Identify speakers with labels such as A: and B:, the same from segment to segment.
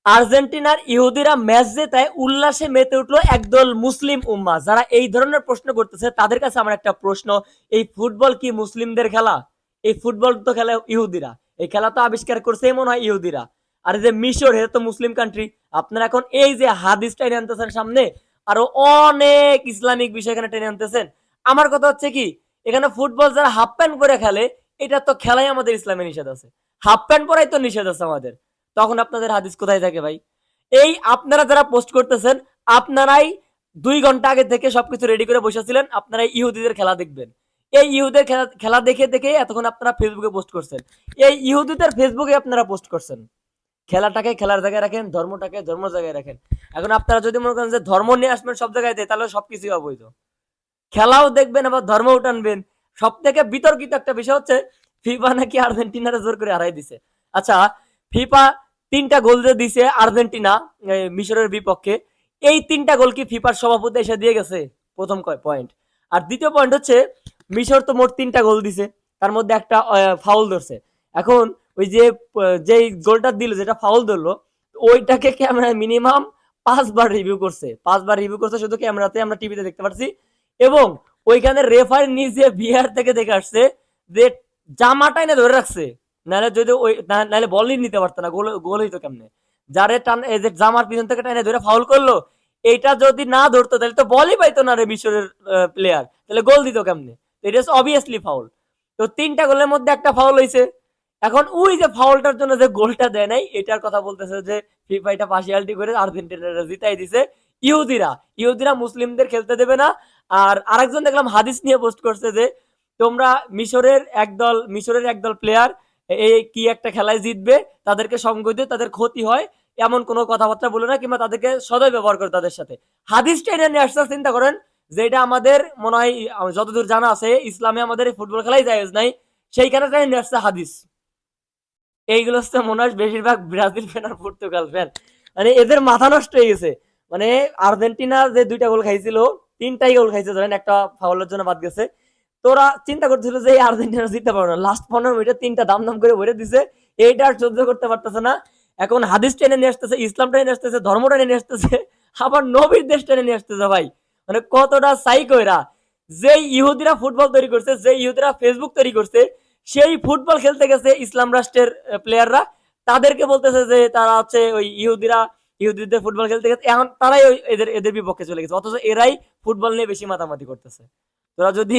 A: আর্জেন্টিনার ইহুদিরা ম্যাচ জেতায় উল্লাসে মেতে উঠলো একদল মুসলিম উম্মা। যারা এই ধরনের প্রশ্ন করতেছে তাদের কাছে আমার একটা প্রশ্ন, এই ফুটবল কি মুসলিমদের খেলা? এই ফুটবল তো খেলা ইহুদিরা, এই খেলা তো আবিষ্কার করছে মনে হয় ইহুদিরা। আর এই যে মিশর, এটা তো মুসলিম কান্ট্রি। আপনারা এখন এই যে হাদিসটা টেনে আনতেছেন সামনে, আরো অনেক ইসলামিক বিষয় এখানে টেনে আনতেছেন। আমার কথা হচ্ছে কি, এখানে ফুটবল যারা হাফ প্যান্ট পরে খেলে, এটা তো খেলাই আমাদের ইসলামে নিষেধ আছে। হাফ প্যান্ট পরাই তো নিষেধ আছে আমাদের। তখন আপনাদের হাদিস কোথায় থাকে ভাই? এই আপনারা যারা পোস্ট করতেছেন, আপনারাই 2 ঘন্টা আগে থেকে সবকিছু রেডি করে বসেছিলেন, আপনারা ইহুদিদের খেলা দেখবেন। এই ইহুদের খেলা খেলা দেখে দেখে এতক্ষণ আপনারা ফেসবুকে পোস্ট করছেন। এই ইহুদিদের ফেসবুকে আপনারা পোস্ট করছেন। খেলাটাকে খেলার জায়গায় রাখেন, ধর্মটাকে ধর্ম জায়গায় রাখেন। এখন আপনারা যদি মনে করেন যে ধর্ম নিয়ে আসবেন সব জায়গায়, তাহলে সবকিছু অবৈধ। খেলাও দেখবেন আবার ধর্মও টানবেন। সব থেকে বিতর্কিত একটা বিষয় হচ্ছে ফিফা নাকি আর্জেন্টিনারে জোর করে হারাই দিছে। আচ্ছা, ফিফা 3টা গোল যে দিছে আর্জেন্টিনা মিশরের বিপক্ষে, এই 3টা গোল কি ফিফার সভাপতি এসে দিয়ে গেছে? প্রথম পয়েন্ট। আর দ্বিতীয় পয়েন্ট হচ্ছে, মিশর তো মোট 3টা গোল দিছে, তার মধ্যে একটা ফাউল ধরছে। এখন ওই যে যেই গোলটা দিল, যেটা ফাউল ধরলো, ওইটাকে ক্যামেরায় মিনিমাম 5 বার রিভিউ করছে। 5 বার রিভিউ করছে শুধু ক্যামেরাতে, আমরা টিভিতে দেখতে পাচ্ছি। এবং ওইখানে রেফারি নিজে ভিআর থেকে দেখে আসছে যে জামাটাই না ধরে রাখছে, নাহলে যদি ওই নাহলে বলই নিতে পারতো না, গোল গোল হইতো কেমনে? যারে টান এই যে জামার পিছন থেকে টানে ধরে ফাউল করলো, এইটা যদি না ধরতো তাহলে তো বলই পাইতো না রে মিশরের প্লেয়ার, তাহলে গোল দিত কেমনে? এটা অবভিয়াসলি ফাউল। তো 3টা গোলের মধ্যে একটা ফাউল হয়েছে। এখন ওই যে ফাউলটার জন্য যে গোলটা দেয় নাই, এটার কথা বলতেছে যে ফিফা এটা পার্সিয়ালিটি করে আর্জেন্টিনারা জিতাই দিছে। ইহুদিরা ইহুদিরা মুসলিমদের খেলতে দেবে না। আর আরেকজন দেখলাম হাদিস নিয়ে পোস্ট করছে যে তোমরা মিশরের একদল প্লেয়ার এই কি একটা খেলায় জিতবে, তাদেরকে সঙ্গ দিয়ে তাদের ক্ষতি হয় এমন কোনো কথাবার্তা বলে না, কিংবা তাদেরকে সদয় ব্যবহার করে তাদের সাথে। হাদিস টেনে নিয়ে আসছে। চিন্তা করেন যে এটা আমাদের মনে হয় যতদূর জানা আছে ইসলামে আমাদের এই ফুটবল খেলাই জায়েজ নাই, সেইখানে টেনে নিয়ে আসছে হাদিস। এইগুলো হচ্ছে মনে হয় বেশিরভাগ ব্রাজিল ফ্যান আর পর্তুগাল ফ্যান, মানে এদের মাথা নষ্ট হয়ে গেছে। মানে আর্জেন্টিনা যে 2টা গোল খাইছিল, 3টাই গোল খাইছে, ধরেন একটা ফাউলের জন্য বাদ গেছে। তোরা চিন্তা করছিল যে এই আর্জেন্টিনা জিততে পারবে না, লাস্ট 15 মিনিটে 3টা দাম দাম করে ভরে দিছে। এইটা আর সহ্য করতে পারতেছে না। এখন হাদিস টেনে নিয়ে আসতেছে, ইসলাম টেনে নিয়ে আসতেছে, ধর্ম টেনে নিয়ে আসতেছে, আবার নবীর দেশ টেনে নিয়ে আসতেছে। ভাই মানে কতটা সাইকোরা! যে ইহুদিরা ফুটবল তৈরি করছে, যে ইহুদিরা ফেসবুক তৈরি করছে, সেই ফুটবল খেলতে গেছে ইসলাম রাষ্ট্রের প্লেয়াররা, তাদেরকে বলতেছে যে তারা হচ্ছে ওই ইহুদিদের ফুটবল খেলতে গেছে, এখন তারাই ওই এদের এদের বিপক্ষে চলে গেছে, অথচ এরাই ফুটবল নিয়ে বেশি মাতামাতি করতেছে। তোরা যদি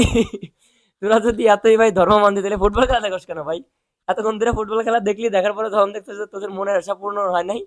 A: তোরা যদি এতই ভাই ধর্ম মানতে, তাহলে ফুটবল খেলা দেখোস কেন ভাই? এতক্ষণ ধরে ফুটবল খেলা দেখলি, দেখার পরে যখন দেখতেছে তোদের মনের আশা পূর্ণ হয় নাই,